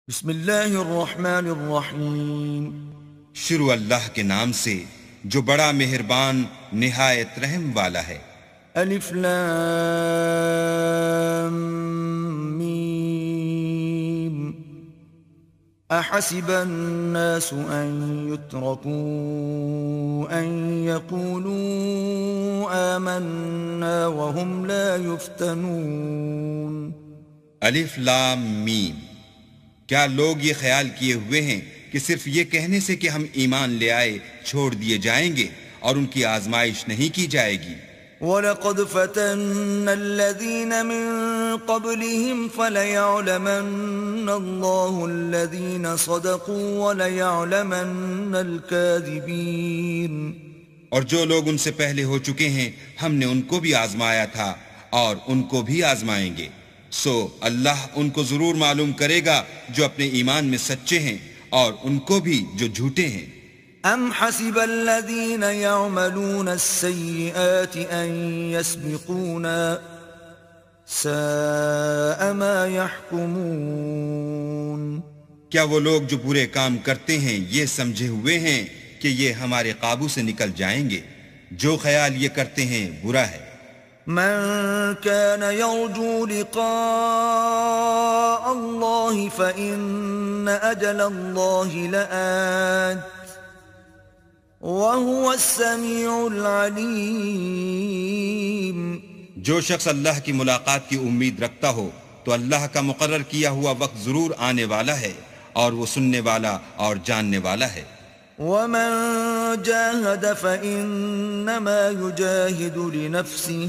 بسم اللہ الرحمن الرحیم۔ شروع اللہ کے نام سے جو بڑا مہربان نہایت رحم والا ہے۔ الف لام میم۔ احسب الناس ان يتركوا ان يقولوا آمنا وهم لا يفتنون۔ الف لام میم۔ کیا لوگ یہ خیال کیے ہوئے ہیں کہ صرف یہ کہنے سے کہ ہم ایمان لے آئے چھوڑ دیے جائیں گے اور ان کی آزمائش نہیں کی جائے گی؟ وَلَقَدْ فَتَنَّا الَّذِينَ مِن قَبْلِهِمْ فَلَيَعْلَمَنَّ اللَّهُ الَّذِينَ صَدَقُوا وَلَيَعْلَمَنَّ الْكَاذِبِينَ۔ اور جو لوگ ان سے پہلے ہو چکے ہیں ہم نے ان کو بھی آزمایا تھا اور ان کو بھی آزمائیں گے، سو اللہ ان کو ضرور معلوم کرے گا جو اپنے ایمان میں سچے ہیں اور ان کو بھی جو جھوٹے ہیں۔ ام حسب الذين يعملون السيئات ان يسبقونا ساء ما يحكمون۔ کیا وہ لوگ جو برے کام کرتے ہیں یہ سمجھے ہوئے ہیں کہ یہ ہمارے قابو سے نکل جائیں گے؟ جو خیال یہ کرتے ہیں برا ہے۔ من كان يرجو لقاء الله فإن أجل الله لآت وهو السميع العليم۔ جو شخص اللہ کی ملاقات کی امید رکھتا ہو تو اللہ کا مقرر کیا ہوا وقت ضرور آنے والا ہے اور وہ سننے والا اور جاننے والا ہے۔ ومن جاهد فإنما يجاهد لنفسه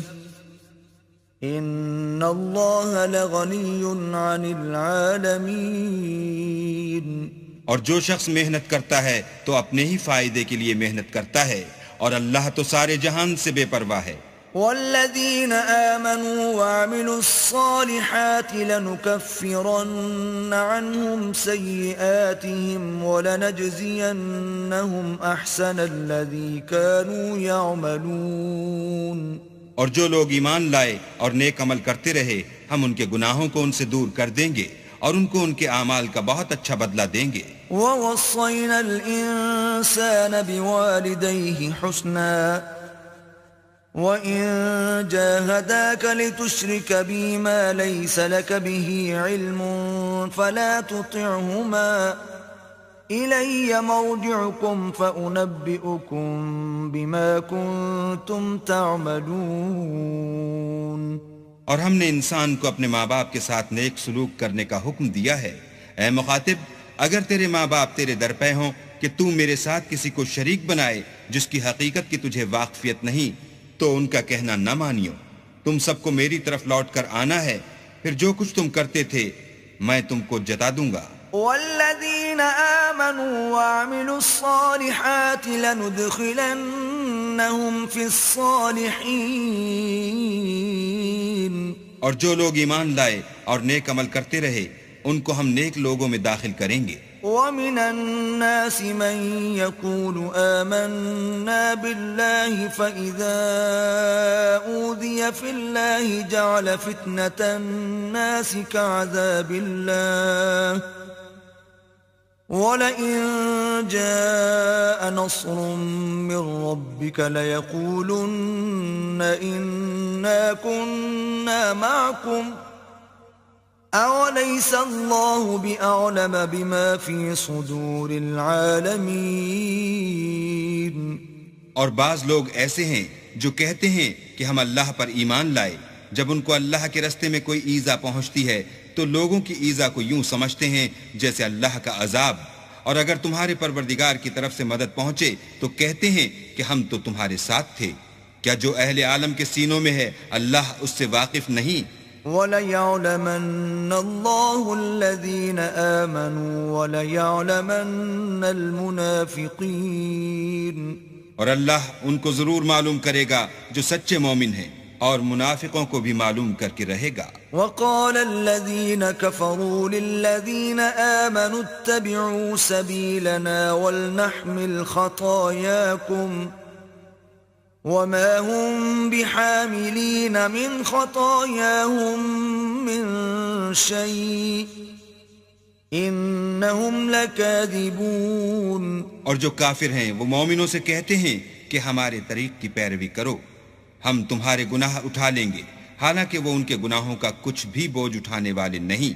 ان اللہ لغنی عن العالمین۔ اور جو شخص محنت کرتا ہے تو اپنے ہی فائدے کے لیے محنت کرتا ہے اور اللہ تو سارے جہان سے بے پرواہ ہے۔ والذین آمنوا وعملوا الصالحات لنکفرن عنهم سیئاتهم ولنجزینهم احسن الذی كانوا یعملون۔ اور جو لوگ ایمان لائے اور نیک عمل کرتے رہے ہم ان کے گناہوں کو ان سے دور کر دیں گے اور ان کو ان کے اعمال کا بہت اچھا بدلہ دیں گے۔ وَوَصَّيْنَا الْإِنسَانَ بِوَالِدَيْهِ حُسْنًا وَإِن جَاهَدَاكَ لِتُشْرِكَ بِي مَا لَيْسَ لَكَ بِهِ عِلْمٌ فَلَا تُطِعْهُمَا إِلَيَّ مَرْجِعُكُمْ فَأُنَبِّئُكُمْ بِمَا كُنْتُمْ تَعْمَلُونَ۔ اور ہم نے انسان کو اپنے ماں باپ کے ساتھ نیک سلوک کرنے کا حکم دیا ہے۔ اے مخاطب، اگر تیرے ماں باپ تیرے در پہ ہوں کہ تو میرے ساتھ کسی کو شریک بنائے جس کی حقیقت کی تجھے واقفیت نہیں تو ان کا کہنا نہ مانیو۔ تم سب کو میری طرف لوٹ کر آنا ہے، پھر جو کچھ تم کرتے تھے میں تم کو جتا دوں گا۔ والذین آمنوا وعملوا الصالحات لندخلنهم فی الصالحین۔ اور جو لوگ ایمان لائے اور نیک عمل کرتے رہے ان کو ہم نیک لوگوں میں داخل کریں گے۔ ومن الناس من يقول آمنا بالله فإذا أوذي في الله جعل فتنة الناس كعذاب الله وَلَئِن جَاءَ نَصْرٌ مِّن رَّبِّكَ لَيَقُولُنَّ إِنَّا كُنَّا مَعَكُمْ أَوَلَيْسَ اللَّهُ بِأَعْلَمَ بِمَا فِي صُدُورِ الْعَالَمِينَ۔ اور بعض لوگ ایسے ہیں جو کہتے ہیں کہ ہم اللہ پر ایمان لائے، جب ان کو اللہ کے رستے میں کوئی ایذا پہنچتی ہے تو لوگوں کی ایذا کو یوں سمجھتے ہیں جیسے اللہ کا عذاب، اور اگر تمہارے پروردگار کی طرف سے مدد پہنچے تو کہتے ہیں کہ ہم تو تمہارے ساتھ تھے۔ کیا جو اہل عالم کے سینوں میں ہے اللہ اس سے واقف نہیں؟ وَلَيَعْلَمَنَّ اللَّهُ الَّذِينَ آمَنُوا وَلَيَعْلَمَنَّ الْمُنَافِقِينَ۔ اور اللہ ان کو ضرور معلوم کرے گا جو سچے مومن ہیں اور منافقوں کو بھی معلوم کر کے رہے گا۔ وقال الذين كفروا للذين آمنوا اتبعوا سبيلنا ولنحمل خطاياكم وما هم بحاملين من خطاياهم من شيء إنهم لكاذبون. اور جو کافر ہیں وہ مومنوں سے کہتے ہیں کہ ہمارے طریق کی پیروی کرو، ہم تمہارے گناہ اٹھا لیں گے، حالانکہ وہ ان کے گناہوں کا کچھ بھی بوجھ اٹھانے والے نہیں،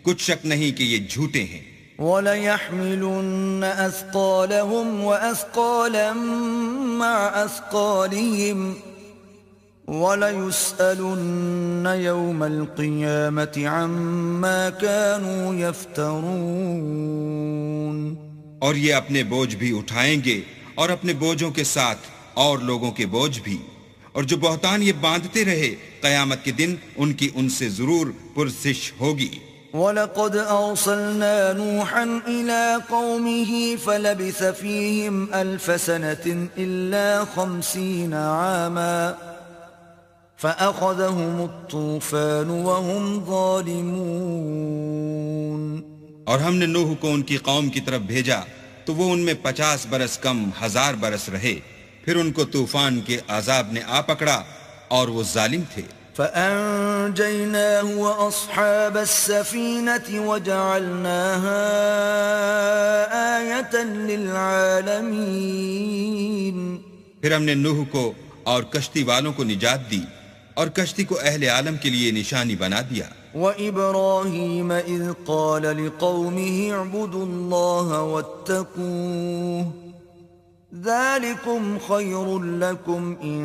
کچھ شک نہیں کہ یہ جھوٹے ہیں۔ وَلَيَحْمِلُنَّ أَثْقَالَهُمْ وَأَثْقَالًا مَعَ أَثْقَالِهِمْ وَلَيُسْأَلُنَّ يَوْمَ الْقِيَامَةِ عَمَّا كَانُوا يَفْتَرُونَ۔ اور یہ اپنے بوجھ بھی اٹھائیں گے اور اپنے بوجھوں کے ساتھ اور لوگوں کے بوجھ بھی، اور جو بہتان یہ باندھتے رہے قیامت کے دن ان کی ان سے ضرور پرسش ہوگی۔ وَلَقَدْ أَرْسَلْنَا نُوحًا إِلَىٰ قَوْمِهِ فَلَبِثَ فِيهِمْ أَلْفَ سَنَةٍ إِلَّا 50 عَامًا فَأَخَذَهُمُ الطُّوفَانُ وَهُمْ ظَالِمُونَ۔ اور ہم نے نوح کو ان کی قوم کی طرف بھیجا تو وہ ان میں 50 برس کم 1000 برس رہے، پھر ان کو طوفان کے عذاب نے آ پکڑا اور وہ ظالم تھے۔ فَأَنجَيْنَاهُ وَأَصْحَابَ السَّفِينَةِ وَجَعَلْنَاهَا آيَةً لِلْعَالَمِينَ۔ پھر ہم نے نوح کو اور کشتی والوں کو نجات دی اور کشتی کو اہل عالم کے لیے نشانی بنا دیا۔ وَإِبْرَاهِيمَ إِذْ قَالَ لِقَوْمِهِ اعْبُدُوا اللَّهَ وَاتَّقُوهُ ذَلِكُمْ خَيْرٌ لَكُمْ إِن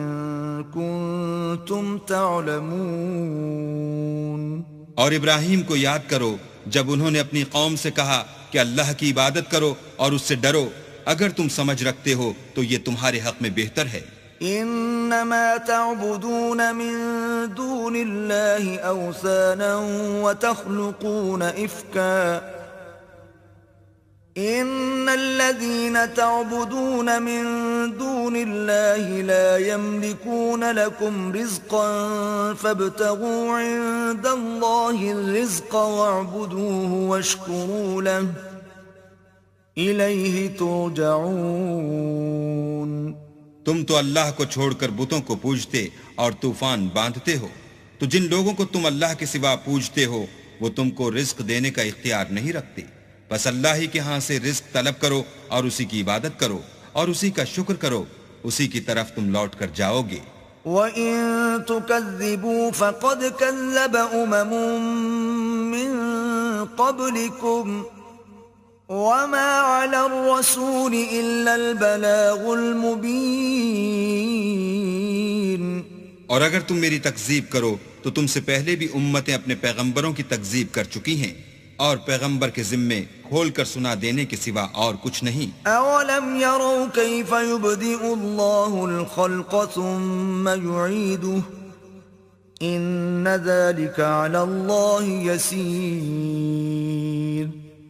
كُنتُمْ تَعْلَمُونَ۔ اور ابراہیم کو یاد کرو جب انہوں نے اپنی قوم سے کہا کہ اللہ کی عبادت کرو اور اس سے ڈرو، اگر تم سمجھ رکھتے ہو تو یہ تمہارے حق میں بہتر ہے۔ انما تعبدون من دون الله اوثانا وتخلقون افكا ان الذين تعبدون من دون الله لا يملكون لكم رزقا فابتغوا عند الله الرزق واعبدوه واشكروا له اليه ترجعون۔ تم تو اللہ کو چھوڑ کر بتوں کو پوجتے اور طوفان باندھتے ہو، تو جن لوگوں کو تم اللہ کے سوا پوجتے ہو وہ تم کو رزق دینے کا اختیار نہیں رکھتے، بس اللہ ہی کے ہاں سے رزق طلب کرو اور اسی کی عبادت کرو اور اسی کا شکر کرو، اسی کی طرف تم لوٹ کر جاؤ گے۔ وَإِن تُكَذِّبُوا فَقَدْ كَذَّبَ أُمَمٌ مِّن قَبْلِكُمْ وَمَا عَلَى الرَّسُولِ إِلَّا الْبَلَاغُ الْمُبِينُ۔ اور اگر تم میری تکذیب کرو تو تم سے پہلے بھی امتیں اپنے پیغمبروں کی تکذیب کر چکی ہیں، اور پیغمبر کے ذمے کھول کر سنا دینے کے سوا اور کچھ نہیں۔ أَوَلَمْ يَرَوْا كَيْفَ يُبْدِئُ اللَّهُ الْخَلْقَ ثُمَّ يُعِيدُهُ إِنَّ ذَلِكَ عَلَى اللَّهِ يَسِيرٌ۔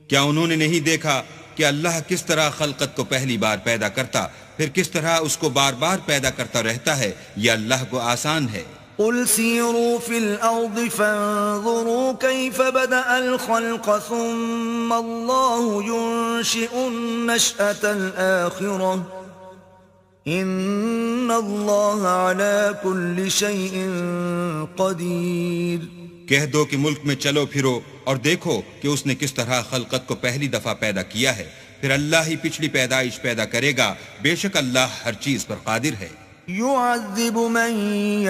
کیا انہوں نے نہیں دیکھا کہ اللہ کس طرح خلقت کو پہلی بار پیدا کرتا پھر کس طرح اس کو بار بار پیدا کرتا رہتا ہے، یہ اللہ کو آسان ہے۔ قُلْ سِيرُوا فِي الْأَرْضِ فَانظُرُوا كَيْفَ بَدَأَ الْخَلْقَ ثُمَّ اللَّهُ يُنشِئُ النَّشْأَةَ الْآخِرَةَ إِنَّ اللَّهَ عَلَى كُلِّ شَيْءٍ قَدِيرٌ۔ کہہ دو کہ ملک میں چلو پھرو اور دیکھو کہ اس نے کس طرح خلقت کو پہلی دفعہ پیدا کیا ہے، پھر اللہ ہی پچھلی پیدائش پیدا کرے گا، بے شک اللہ ہر چیز پر قادر ہے۔ يعذب من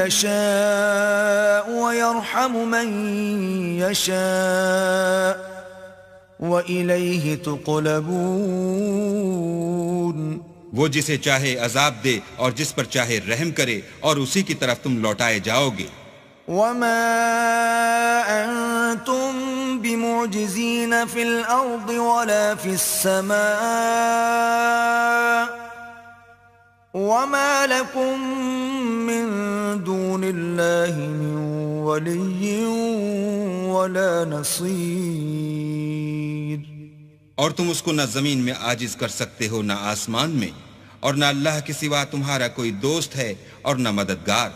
يشاء ويرحم من يشاء وإليه تقلبون۔ وہ جسے چاہے عذاب دے اور جس پر چاہے رحم کرے اور اسی کی طرف تم لوٹائے جاؤ گے۔ وما أنتم بمعجزين في الأرض ولا في السماء وما لكم من دون الله من ولي ولا نصير۔ اور تم اس کو نہ زمین میں عاجز کر سکتے ہو نہ آسمان میں، اور نہ اللہ کے سوا تمہارا کوئی دوست ہے اور نہ مددگار۔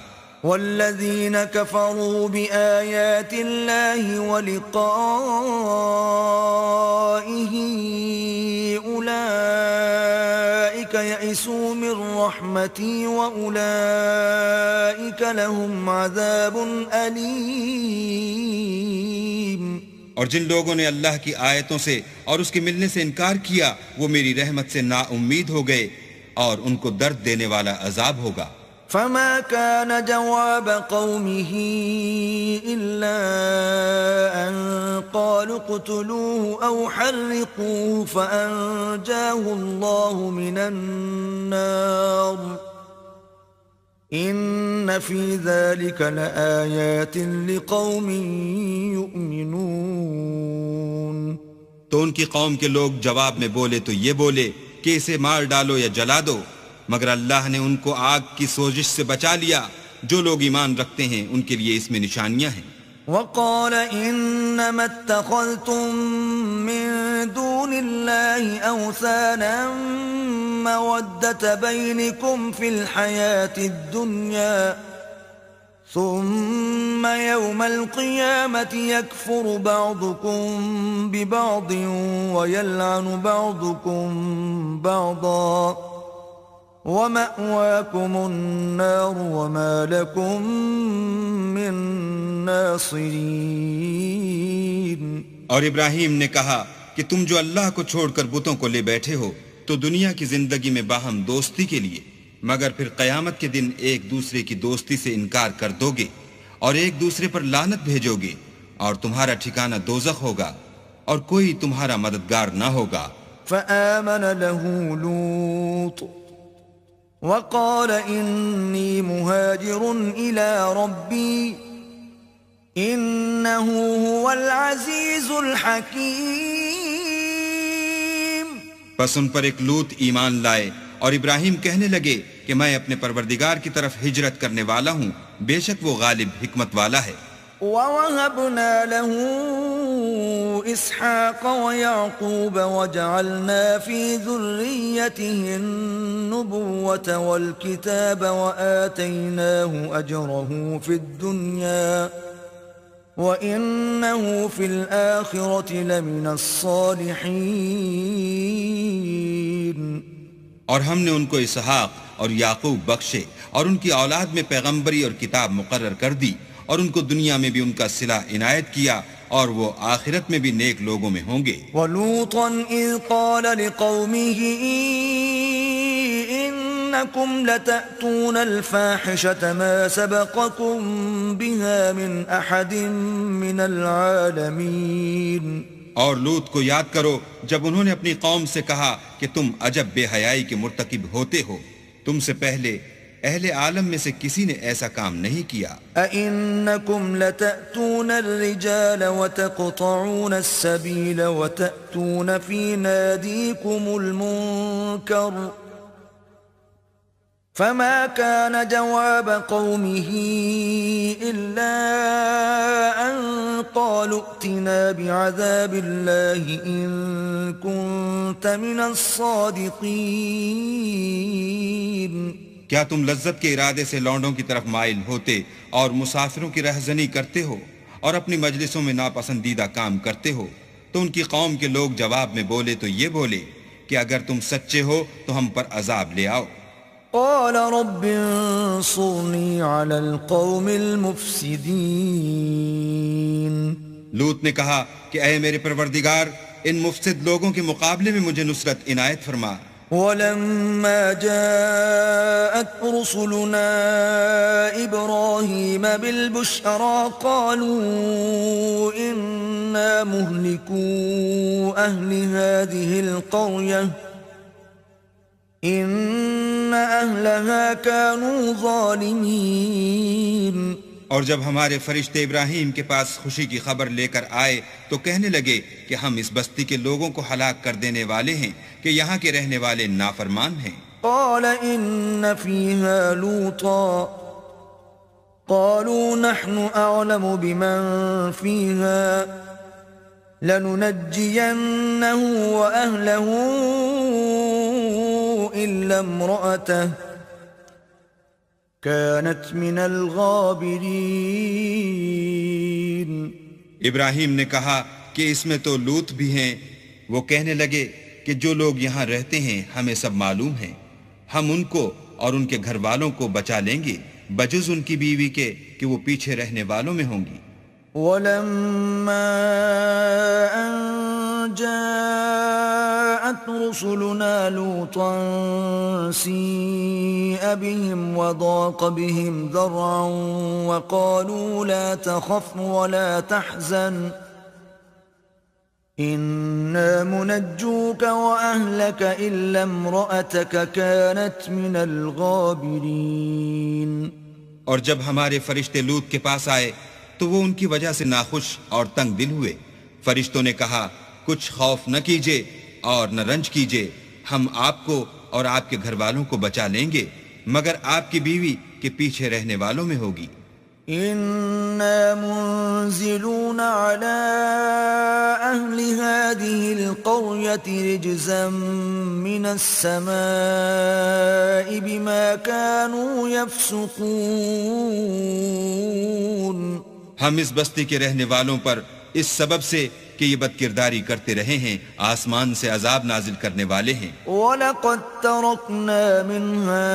والذين كفروا بآيات الله ولقائه أولئك يئسوا من رحمتي وأولئك لهم عذاب أليم۔ اور جن لوگوں نے اللہ کی آیتوں سے اور اس کے ملنے سے انکار کیا وہ میری رحمت سے نا امید ہو گئے اور ان کو درد دینے والا عذاب ہوگا۔ فما كان جواب قومه إلا أن قالوا اقتلوه أو حرقوه فأنجاه الله من النار إن في ذلك لآيات لقوم يؤمنون۔ تو ان کی قوم کے لوگ جواب میں بولے تو یہ بولے کہ اسے مار ڈالو یا جلا دو، مگر اللہ نے ان کو آگ کی سوزش سے بچا لیا۔ جو لوگ ایمان رکھتے ہیں ان کے لیے اس میں نشانیاں ہیں۔ وقال انما اتخذتم من دون الله اوثانا مودة بينكم في الحياة الدنيا ثم يوم القيامة يكفر بعضكم ببعض ويلعن بعضكم بعضا وَمَأْوَاكُمُ النَّارُ وَمَا لَكُمْ مِن نَاصِرِينَ۔ اور ابراہیم نے کہا کہ تم جو اللہ کو چھوڑ کر بتوں کو لے بیٹھے ہو تو دنیا کی زندگی میں باہم دوستی کے لیے، مگر پھر قیامت کے دن ایک دوسرے کی دوستی سے انکار کر دو گے اور ایک دوسرے پر لعنت بھیجو گے، اور تمہارا ٹھکانہ دوزخ ہوگا اور کوئی تمہارا مددگار نہ ہوگا۔ فآمن له لوط وقال إني مهاجر إلى ربي إنه هو العزيز الحكيم۔ پس ان پر ایک لوط ایمان لائے اور ابراہیم کہنے لگے کہ میں اپنے پروردگار کی طرف ہجرت کرنے والا ہوں، بے شک وہ غالب حکمت والا ہے۔ وَوَهَبْنَا لَهُ إِسْحَاقَ وَيَعْقُوبَ وَجَعَلْنَا فِي ذُرِّيَّتِهِ النُّبُوَّةَ وَالْكِتَابَ وَآتَيْنَاهُ أَجْرَهُ فِي الدُّنْيَا وَإِنَّهُ فِي الْآخِرَةِ لَمِنَ الصَّالِحِينَ۔ اور ہم نے ان کو اسحاق اور یعقوب بخشے اور ان کی اولاد میں پیغمبری اور کتاب مقرر کر دی، اور ان کو دنیا میں بھی ان کا صلہ عنایت کیا، اور وہ آخرت میں بھی نیک لوگوں میں ہوں گے۔ وَلُوطًا إِذْ قَالَ لِقَوْمِهِ إِنَّكُمْ لَتَأْتُونَ الْفَاحِشَةَ مَا سَبَقَكُمْ بِهَا مِنْ أَحَدٍ مِنَ الْعَالَمِينَ۔ اور لوط کو یاد کرو جب انہوں نے اپنی قوم سے کہا کہ تم عجب بے حیائی کے مرتکب ہوتے ہو، تم سے پہلے اہل عالم میں سے کسی نے ایسا کام نہیں کیا۔ أَإِنَّكُمْ لَتَأْتُونَ الرِّجَالَ وَتَقْطَعُونَ السَّبِيلَ وَتَأْتُونَ فِي نَادِيكُمُ الْمُنكَرَ فَمَا كَانَ جَوَابَ قَوْمِهِ إِلَّا أَن قَالُوا ائْتِنَا بِعَذَابِ اللَّهِ إِن كُنتَ مِنَ الصَّادِقِينَ۔ کیا تم لذت کے ارادے سے لونڈوں کی طرف مائل ہوتے اور مسافروں کی رہزنی کرتے ہو اور اپنی مجلسوں میں ناپسندیدہ کام کرتے ہو؟ تو ان کی قوم کے لوگ جواب میں بولے تو یہ بولے کہ اگر تم سچے ہو تو ہم پر عذاب لے آؤ۔ قال رب انصرني على القوم المفسدين۔ لوط نے کہا کہ اے میرے پروردگار، ان مفسد لوگوں کے مقابلے میں مجھے نصرت عنایت فرما۔ ولما جاءت رسلنا إبراهيم بالبشرى قالوا إنا مهلكو أهل هذه القرية إن أهلها كانوا ظالمين۔ اور جب ہمارے فرشتے ابراہیم کے پاس خوشی کی خبر لے کر آئے تو کہنے لگے کہ ہم اس بستی کے لوگوں کو ہلاک کر دینے والے ہیں کہ یہاں کے رہنے والے نافرمان ہیں۔ قال إن فيها لوطا قالوا نحن أعلم بمن فيها لننجينه وأهله إلا امرأته كانت من الغابرين۔ ابراہیم نے کہا کہ اس میں تو لوط بھی ہیں۔ وہ کہنے لگے کہ جو لوگ یہاں رہتے ہیں ہمیں سب معلوم ہیں، ہم ان کو اور ان کے گھر والوں کو بچا لیں گے بجز ان کی بیوی کے کہ وہ پیچھے رہنے والوں میں ہوں گی۔ ولما أن جاءت رسلنا لوطا سيء بهم وضاق بهم ذرعا وقالوا لا تخف ولا تحزن إنا منجوك وأهلك إلا امرأتك كانت من الغابرين. اور جب ہمارے فرشتے لوط کے پاس آئے تو وہ ان کی وجہ سے ناخوش اور تنگ دل ہوئے. فرشتوں نے کہا کچھ خوف نہ کیجیے اور نہ رنج کیجیے، ہم آپ کو اور آپ کے گھر والوں کو بچا لیں گے، مگر آپ کی بیوی کے پیچھے رہنے والوں میں ہوگی. إنا منزلون على أهل هذه القرية رجزا من السماء بما كانوا يفسقون. ہم اس بستی کے رہنے والوں پر اس سبب سے کہ یہ بدکرداری کرتے رہے ہیں آسمان سے عذاب نازل کرنے والے ہیں. وَلَقَدْ تَرَكْنَا مِنْهَا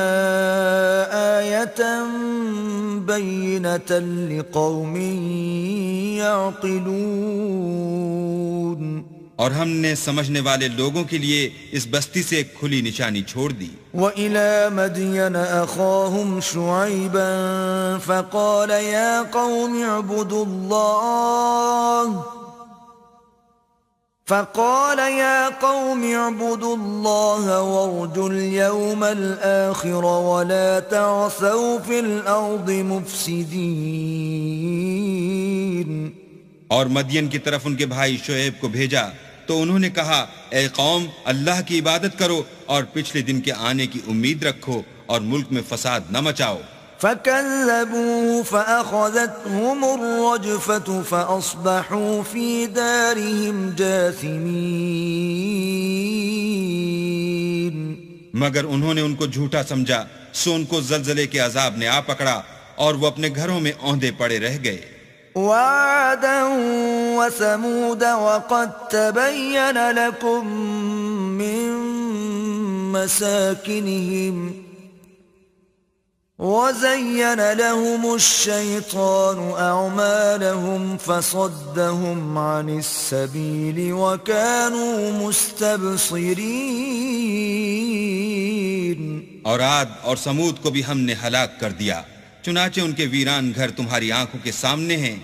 آيَةً بَيِّنَةً لِقَوْمٍ يَعْقِلُونَ. اور ہم نے سمجھنے والے لوگوں کے لیے اس بستی سے ایک کھلی نشانی چھوڑ دی. وَإِلَى مَدْيَنَ أَخَاهُمْ شُعَيْبًا فَقَالَ يَا قَوْمِ اعْبُدُوا اللَّهَ وَارْجُوا الْيَوْمَ الْآخِرَ وَلَا تَعْثَوْا فِي الْأَرْضِ مُفْسِدِينَ. اور مدین کی طرف ان کے بھائی شعیب کو بھیجا تو انہوں نے کہا اے قوم اللہ کی عبادت کرو اور پچھلے دن کے آنے کی امید رکھو اور ملک میں فساد نہ مچاؤ. فَكَذَّبُوهُ فَأَخَذَتْهُمُ الرَّجْفَةُ فَأَصْبَحُوا فِي دَارِهِمْ جَاثِمِينَ. مگر انہوں نے ان کو جھوٹا سمجھا سو ان کو زلزلے کے عذاب نے آ پکڑا اور وہ اپنے گھروں میں اوندے پڑے رہ گئے. وَعَادًا وَثَمُودَ وَقَدْ تَبَيَّنَ لَكُم مِّن مَّسَاكِنِهِمْ وَزَيَّنَ لَهُمُ الشَّيْطَانُ أَعْمَالَهُمْ فَصَدَّهُمْ عَنِ السَّبِيلِ وَكَانُوا مُسْتَبْصِرِينَ. اور عاد اور سمود کو بھی ہم نے ہلاک کر دیا، چنانچہ ان کے ویران گھر تمہاری آنکھوں کے سامنے ہیں،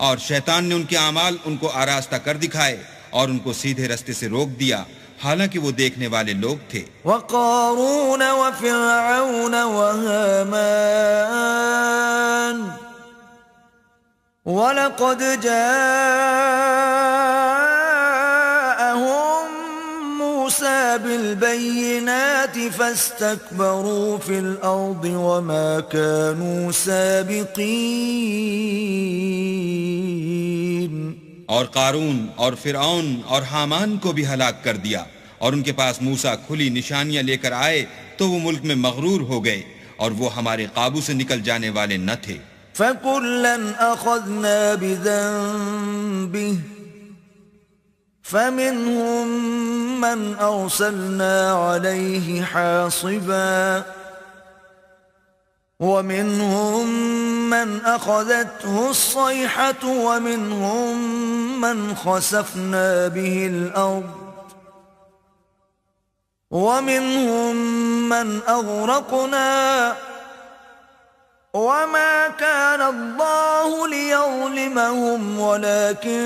اور شیطان نے ان کے اعمال ان کو آراستہ کر دکھائے اور ان کو سیدھے رستے سے روک دیا، حالانکہ وہ دیکھنے والے لوگ تھے. وَقَارُونَ وَفِرْعَوْنَ وَهَامَانَ وَلَقَدْ جَاءَهُم مُوسَى بِالْبَيِّنَاتِ فَاسْتَكْبَرُوا فِي الْأَرْضِ وَمَا كَانُوا سَابِقِينَ. اور قارون اور فرعون اور حامان کو بھی ہلاک کر دیا، اور ان کے پاس موسیٰ کھلی نشانیاں لے کر آئے تو وہ ملک میں مغرور ہو گئے اور وہ ہمارے قابو سے نکل جانے والے نہ تھے. فَكُلًّا أَخَذْنَا بِذَنبِهِ فَمِنْهُمْ مَنْ أَرْسَلْنَا عَلَيْهِ حَاصِبًا وَمِنْهُمْ مَنْ أَخَذَتْهُ الصَّيْحَةُ وَمِنْهُمْ مَنْ خَسَفْنَا بِهِ الْأَرْضَ وَمِنْهُمْ مَنْ أَغْرَقْنَا وَمَا كَانَ اللَّهُ لِيَظْلِمَهُمْ وَلَكِنْ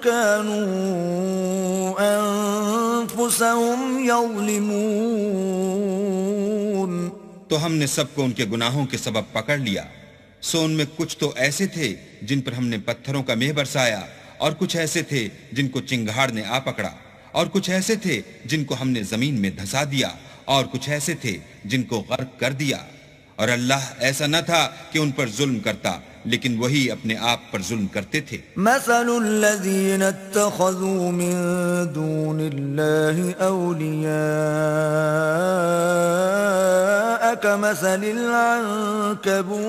كَانُوا أَنفُسَهُمْ يَظْلِمُونَ. تو ہم نے سب کو ان کے گناہوں کے سبب پکڑ لیا، سو ان میں کچھ تو ایسے تھے جن پر ہم نے پتھروں کا مہ برسایا، اور کچھ ایسے تھے جن کو چنگھاڑ نے آ پکڑا، اور کچھ ایسے تھے جن کو ہم نے زمین میں دھسا دیا، اور کچھ ایسے تھے جن کو غرق کر دیا. اور اللہ ایسا نہ تھا کہ ان پر ظلم کرتا، لیکن وہی اپنے آپ پر ظلم کرتے تھے. مثل الذين اتخذوا من دون الله أولياء كمثل العنكبوت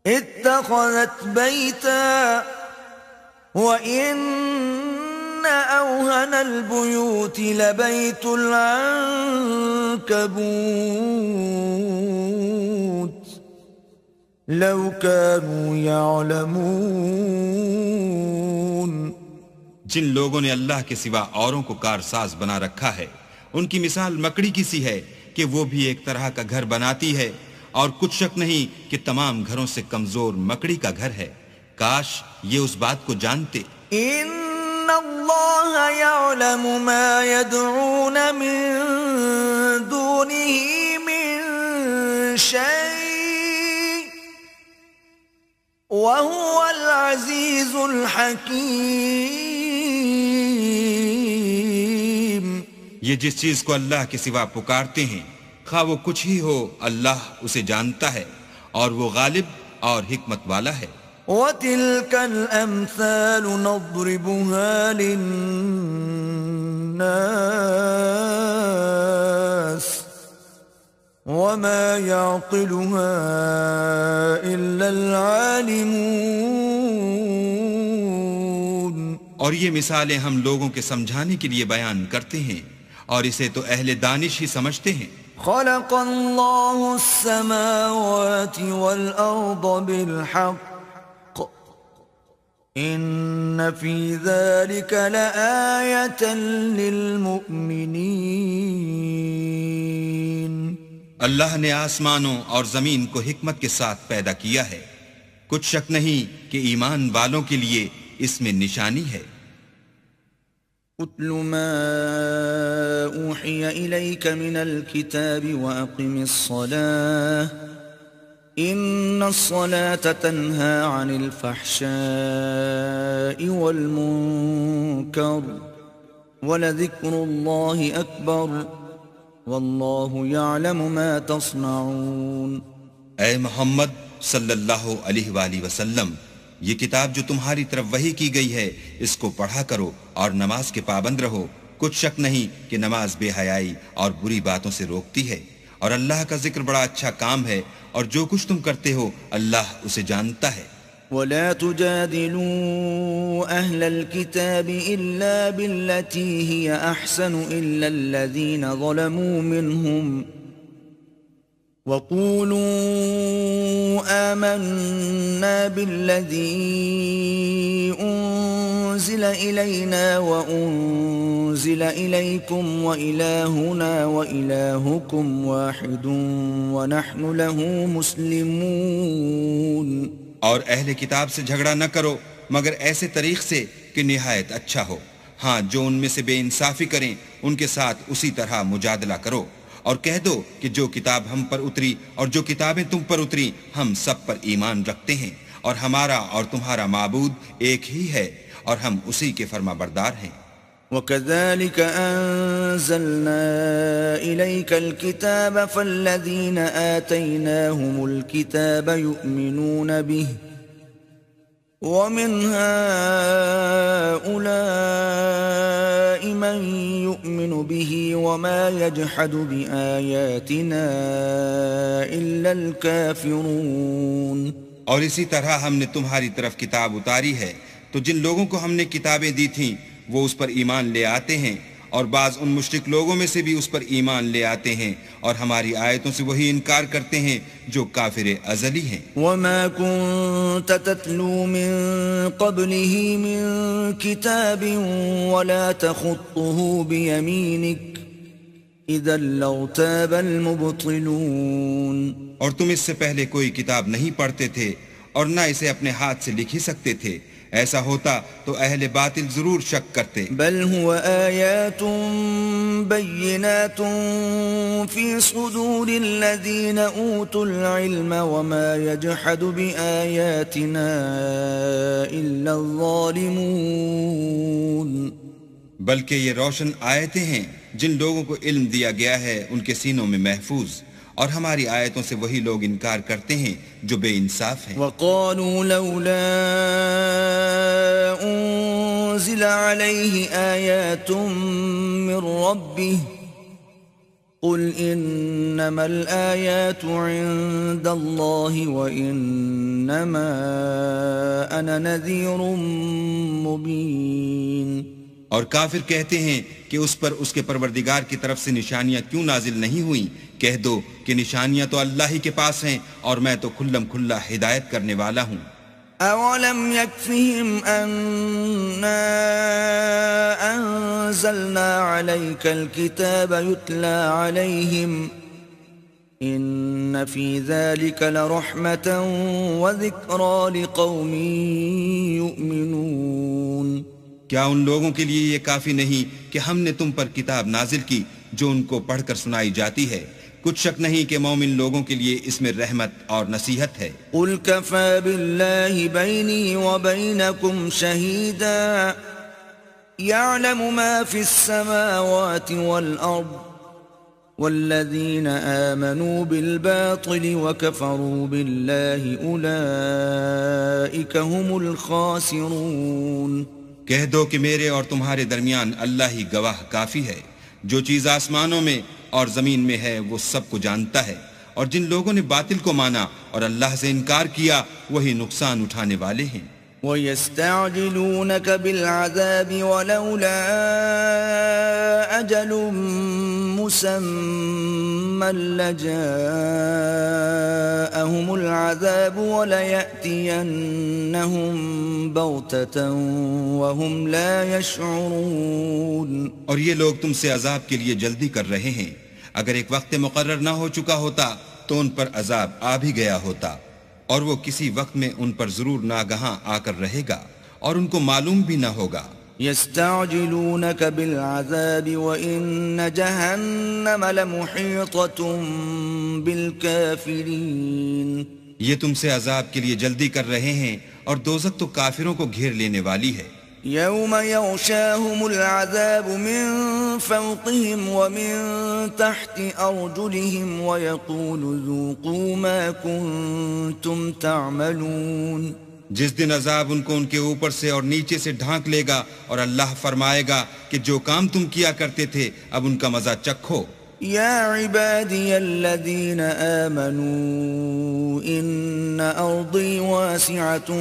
اتخذت بيتا وإن أوهن البيوت لبيت العنكبوت لو كانوا يعلمون. جن لوگوں نے اللہ کے سوا اوروں کو کارساز بنا رکھا ہے ان کی مثال مکڑی کی سی ہے کہ وہ بھی ایک طرح کا گھر بناتی ہے اور کچھ شک نہیں کہ تمام گھروں سے کمزور مکڑی کا گھر ہے. کاش یہ اس بات کو جانتے. ان اللہ یعلم ما يدعون من دونه من شيء وهو العزیز الحکیم. یہ جس چیز کو اللہ کے سوا پکارتے ہیں خواہ وہ کچھ ہی ہو اللہ اسے جانتا ہے اور وہ غالب اور حکمت والا ہے. وَتِلْكَ الْأَمْثَالُ نَضْرِبُهَا لِلنَّاسِ وَمَا يَعْقِلُهَا إِلَّا الْعَالِمُونَ. اور یہ مثالیں ہم لوگوں کے سمجھانے کے لیے بیان کرتے ہیں اور اسے تو اہل دانش ہی سمجھتے ہیں. خلق اللہ السماوات والارض بالحق ان فی ذلك لآیة للمؤمنین. اللہ نے آسمانوں اور زمین کو حکمت کے ساتھ پیدا کیا ہے. کچھ شک نہیں کہ ایمان والوں کے لیے اس میں نشانی ہے. اتل ما اوحی الیک من الكتاب واقم الصلاة ان الصلاة تنہى عن الفحشاء والمنکر ولذکر اللہ اکبر واللہ یعلم ما تصنعون. اے محمد صلی اللہ علیہ وآلہ وسلم، یہ کتاب جو تمہاری طرف وحی کی گئی ہے اس کو پڑھا کرو اور نماز کے پابند رہو. کچھ شک نہیں کہ نماز بے حیائی اور بری باتوں سے روکتی ہے اور اللہ کا ذکر بڑا اچھا کام ہے اور جو کچھ تم کرتے ہو اللہ اسے جانتا ہے. ولا تجادلوا اهل الكتاب الا بالتي هي احسن الا الذين ظلموا منهم وقولوا آمنا بالذي أنزل إلينا وأنزل إليكم وإلهنا وإلهكم واحد ونحن له مسلمون. اور اہل کتاب سے جھگڑا نہ کرو مگر ایسے طریق سے کہ نہایت اچھا ہو. ہاں جو ان میں سے بے انصافی کریں ان کے ساتھ اسی طرح مجادلہ کرو اور کہہ دو کہ جو کتاب ہم پر اتری اور جو کتابیں تم پر اتری ہم سب پر ایمان رکھتے ہیں اور ہمارا اور تمہارا معبود ایک ہی ہے اور ہم اسی کے فرما بردار ہیں. وَكَذَلِكَ أَنزَلْنَا إِلَيْكَ الْكِتَابَ فَالَّذِينَ آتَيْنَاهُمُ الْكِتَابَ يُؤْمِنُونَ بِهِ وَمِنْ هَؤُلَاءِ مَنْ يُؤْمِنُ بِهِ وَمَا يَجْحَدُ بِآيَاتِنَا إِلَّا الْكَافِرُونَ. اور اسی طرح ہم نے تمہاری طرف کتاب اتاری ہے تو جن لوگوں کو ہم نے کتابیں دی تھیں وہ اس پر ایمان لے آتے ہیں اور بعض ان مشرک لوگوں میں سے بھی اس پر ایمان لے آتے ہیں اور ہماری آیتوں سے وہی انکار کرتے ہیں جو کافر ازلی ہیں. وَمَا كُنْتَ تَتْلُو مِن قَبْلِهِ مِن كِتَابٍ وَلَا تَخُطُّهُ بِيَمِينِكَ إِذًا لَّارْتَابَ الْمُبْطِلُونَ. اور تم اس سے پہلے کوئی کتاب نہیں پڑھتے تھے اور نہ اسے اپنے ہاتھ سے لکھ ہی سکتے تھے. ایسا ہوتا تو اہل باطل ضرور شک کرتے. بل هو آیات بینات فی صدور الذین اوتوا العلم وما یجحد بآیاتنا الا الظالمون. بلکہ یہ روشن آیتیں ہیں جن لوگوں کو علم دیا گیا ہے ان کے سینوں میں محفوظ اور ہماری آیتوں سے وہی لوگ انکار کرتے ہیں جو بے انصاف ہیں. وَقَالُوا لَوْلَا أُنزِلَ عَلَيْهِ آيَاتٌ مِّن رَّبِّهِ قُلْ إِنَّمَا الْآيَاتُ عِندَ اللَّهِ وَإِنَّمَا أَنَا نَذِيرٌ مُّبِينٌ. اور کافر کہتے ہیں کہ اس پر اس کے پروردگار کی طرف سے نشانیاں کیوں نازل نہیں ہوئیں؟ کہہ دو کہ نشانیاں تو اللہ ہی کے پاس ہیں اور میں تو کھلم کھلا ہدایت کرنے والا ہوں۔ أَوَلَمْ يَكْفِهِمْ أَنَّا أَنزَلْنَا عَلَيْكَ الْكِتَابَ يُتْلَى عَلَيْهِمْ إِنَّ فِي ذَلِكَ لَرَحْمَةً وَذِكْرَى لِقَوْمٍ يُؤْمِنُونَ۔ کیا ان لوگوں کے لیے یہ کافی نہیں کہ ہم نے تم پر کتاب نازل کی جو ان کو پڑھ کر سنائی جاتی ہے؟ کچھ شک نہیں کہ مومن لوگوں کے لیے اس میں رحمت اور نصیحت ہے۔ قُلْ كَفَى بِاللَّهِ بَيْنِي وَبَيْنَكُمْ شَهِيدًا يَعْلَمُ مَا فِي السَّمَاوَاتِ وَالْأَرْضِ وَالَّذِينَ آمَنُوا بِالْبَاطِلِ وَكَفَرُوا بِاللَّهِ أُولَئِكَ هُمُ الْخَاسِرُونَ۔ کہہ دو کہ میرے اور تمہارے درمیان اللہ ہی گواہ کافی ہے، جو چیز آسمانوں میں اور زمین میں ہے وہ سب کو جانتا ہے، اور جن لوگوں نے باطل کو مانا اور اللہ سے انکار کیا وہی نقصان اٹھانے والے ہیں۔ وَيَسْتَعْجِلُونَكَ بِالْعَذَابِ وَلَوْلَا أَجَلٌ مُّسَمًّى لَّجَاءَهُمُ الْعَذَابُ وَلَيَأْتِيَنَّهُم بَغْتَةً وَهُمْ لَا يَشْعُرُونَ۔ اور یہ لوگ تم سے عذاب کے لیے جلدی کر رہے ہیں، اگر ایک وقت مقرر نہ ہو چکا ہوتا تو ان پر عذاب آ بھی گیا ہوتا، اور وہ کسی وقت میں ان پر ضرور ناگہاں آ کر رہے گا اور ان کو معلوم بھی نہ ہوگا۔ يستعجلونك بالعذاب وإن جهنم لمحيطة بالكافرين۔ یہ تم سے عذاب کے لیے جلدی کر رہے ہیں اور دوزخ تو کافروں کو گھیر لینے والی ہے۔ يوم يغشاهم العذاب من فوقهم ومن تحت أرجلهم ويقول ذوقوا ما كنتم تعملون۔ جس دن عذاب ان کو ان کے اوپر سے اور نیچے سے ڈھانک لے گا اور اللہ فرمائے گا کہ جو کام تم کیا کرتے تھے اب ان کا مزہ چکھو۔ يا عبادي الذين آمنوا إن أرضي واسعة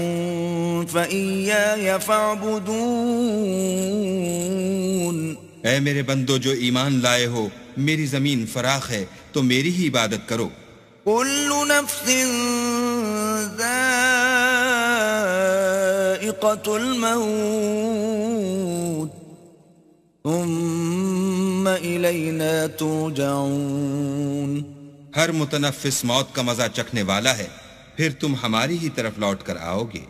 فإياي فاعبدون۔ اے میرے بندو جو ایمان لائے ہو، میری زمین فراخ ہے تو میری ہی عبادت کرو۔ كل نفس ذائقة الموت ثم إلينا ترجعون۔ ہر متنفس موت کا مزہ چکھنے والا ہے، پھر تم ہماری ہی طرف لوٹ کر آؤ گے۔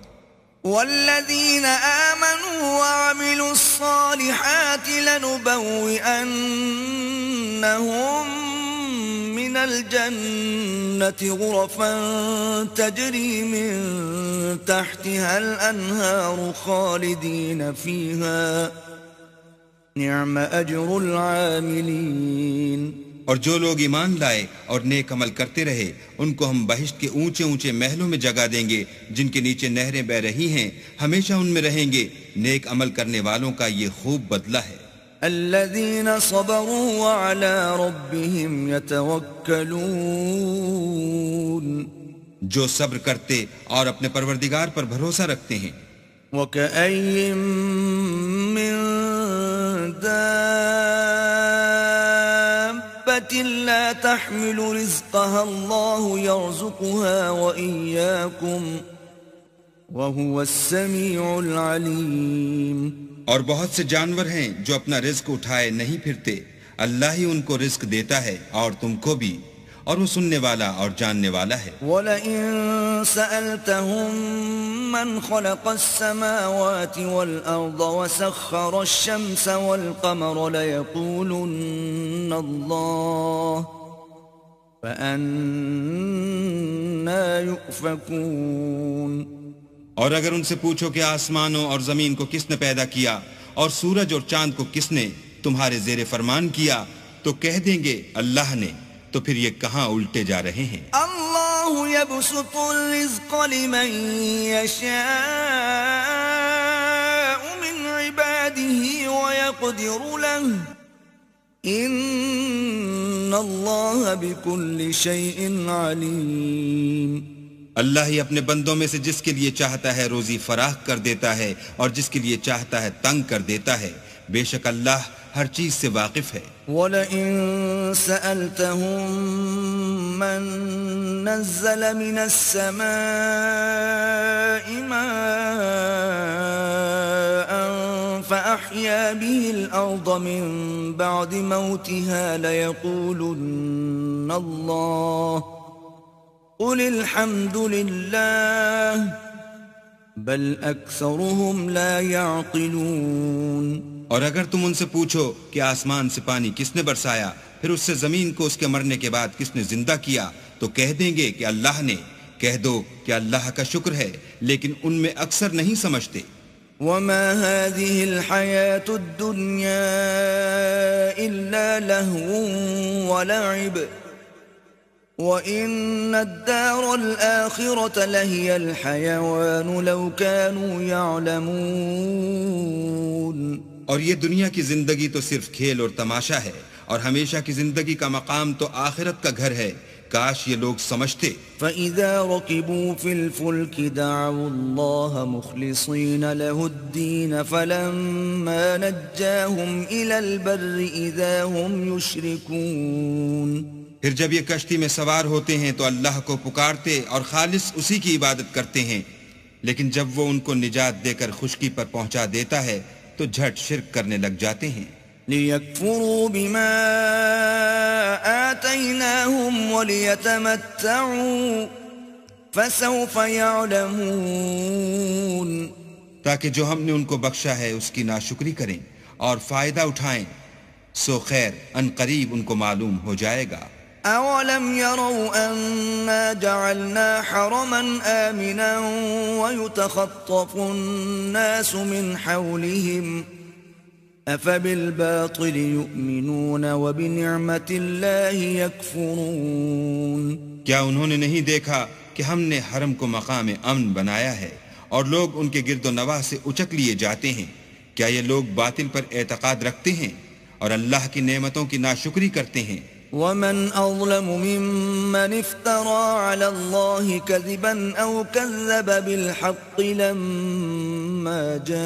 والذين آمنوا وعملوا الصالحات لنبوئنهم من الجنة غرفا تجري من تحتها الأنهار خالدين فيها نعم أجر العاملين۔ اور جو لوگ ایمان لائے اور نیک عمل کرتے رہے ان کو ہم بہشت کے اونچے اونچے محلوں میں جگہ دیں گے جن کے نیچے نہریں بہ رہی ہیں، ہمیشہ ان میں رہیں گے۔ نیک عمل کرنے والوں کا یہ خوب بدلہ ہے۔ الذين صبروا وعلى ربهم يتوكلون۔ جو صبر کرتے اور اپنے پروردگار پر بھروسہ رکھتے ہیں۔ وكأي من دابة لا تحمل رزقها الله يرزقها وإياكم وهو السميع العليم۔ اور بہت سے جانور ہیں جو اپنا رزق اٹھائے نہیں پھرتے، اللہ ہی ان کو رزق دیتا ہے اور تم کو بھی، اور وہ سننے والا اور جاننے والا ہے۔ وَلَئِن سَأَلْتَهُم مَّنْ خَلَقَ السَّمَاوَاتِ وَالْأَرْضَ وَسَخَّرَ الشَّمْسَ وَالْقَمَرَ لَيَقُولُنَّ اللَّهُ فَأَنَّىٰ يُؤْفَكُونَ۔ اور اگر ان سے پوچھو کہ آسمانوں اور زمین کو کس نے پیدا کیا اور سورج اور چاند کو کس نے تمہارے زیر فرمان کیا تو کہہ دیں گے اللہ نے، تو پھر یہ کہاں الٹے جا رہے ہیں۔ اللہ یبسط الرزق لمن یشاء من عباده ويقدر له ان اللہ بكل شیء علیم۔ اللہ ہی اپنے بندوں میں سے جس کے لیے چاہتا ہے روزی فراخ کر دیتا ہے اور جس کے لیے چاہتا ہے تنگ کر دیتا ہے، بے شک اللہ ہر چیز سے واقف ہے۔ وَلَئِن سَأَلْتَهُم مَّن نَّزَّلَ مِنَ السَّمَاءِ مَاءً فَأَحْيَا بِهِ الْأَرْضَ مِن بَعْدِ مَوْتِهَا لَيَقُولُنَّ اللَّهُ قُلِ الْحَمْدُ لِلَّهِ بل اکثرهم لا يعقلون۔ اور اگر تم ان سے پوچھو کہ آسمان سے پانی کس نے برسایا، پھر اس سے زمین کو اس کے مرنے کے بعد کس نے زندہ کیا، تو کہہ دیں گے کہ اللہ نے۔ کہہ دو کہ اللہ کا شکر ہے، لیکن ان میں اکثر نہیں سمجھتے۔ وما هذه الحياة الدنيا إلا لهو ولعب وَإِنَّ الدَّارَ الْآخِرَةَ لَهِيَ الْحَيَوَانُ لَوْ كَانُوا يَعْلَمُونَ۔ اور یہ دنیا کی زندگی تو صرف کھیل اور تماشا ہے، اور ہمیشہ کی زندگی کا مقام تو آخرت کا گھر ہے، کاش یہ لوگ سمجھتے۔ فَإِذَا رَكِبُوا فِي الْفُلْكِ دَعَوُا اللَّهَ مُخْلِصِينَ لَهُ الدِّينَ فَلَمَّا نَجَّاهُمْ إِلَى الْبَرِّ إِذَا هُمْ يُشْرِكُونَ۔ پھر جب یہ کشتی میں سوار ہوتے ہیں تو اللہ کو پکارتے اور خالص اسی کی عبادت کرتے ہیں، لیکن جب وہ ان کو نجات دے کر خشکی پر پہنچا دیتا ہے تو جھٹ شرک کرنے لگ جاتے ہیں۔ لِيَكْفُرُوا بِمَا آتَيْنَاهُمْ وَلِيَتَمَتَّعُوا فَسَوْفَ يَعْلَمُونَ۔ تاکہ جو ہم نے ان کو بخشا ہے اس کی ناشکری کریں اور فائدہ اٹھائیں، سو خیر ان قریب ان کو معلوم ہو جائے گا۔ أَوَلَمْ يَرَوْا أَنَّا جَعَلْنَا حَرَمًا آمِنًا وَيُتَخَطَّفُ النَّاسُ مِنْ حَوْلِهِمْ أَفَبِالْبَاطِلِ يُؤْمِنُونَ وَبِنِعْمَةِ اللَّهِ يَكْفُرُونَ۔ کیا انہوں نے نہیں دیکھا کہ ہم نے حرم کو مقام امن بنایا ہے اور لوگ ان کے گرد و نواح سے اچک لیے جاتے ہیں؟ کیا یہ لوگ باطل پر اعتقاد رکھتے ہیں اور اللہ کی نعمتوں کی ناشکری کرتے ہیں؟ وَمَنْ أَظْلَمُ مِمَّنِ افْتَرَى عَلَى اللَّهِ كَذِبًا أَوْ كَذَّبَ بِالْحَقِّ لَمَّا جَاءَهُ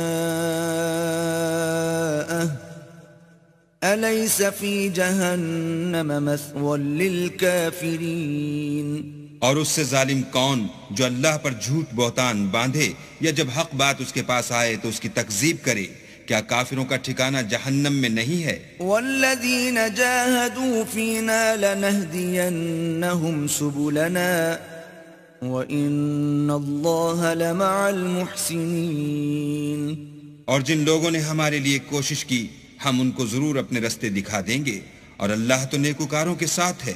أَلَيْسَ فِي جَهَنَّمَ مَثْوًى لِلْكَافِرِينَ۔ اور اس سے ظالم کون جو اللہ پر جھوٹ بہتان باندھے یا جب حق بات اس کے پاس آئے تو اس کی تکذیب کرے؟ کیا کافروں کا ٹھکانہ جہنم میں نہیں ہے؟ والذین جاہدوا فینا لنہدینہم سبلنا وَإِنَّ اللَّهَ لَمَعَ الْمُحْسِنِينَ۔ اور جن لوگوں نے ہمارے لیے کوشش کی ہم ان کو ضرور اپنے رستے دکھا دیں گے، اور اللہ تو نیکوکاروں کے ساتھ ہے۔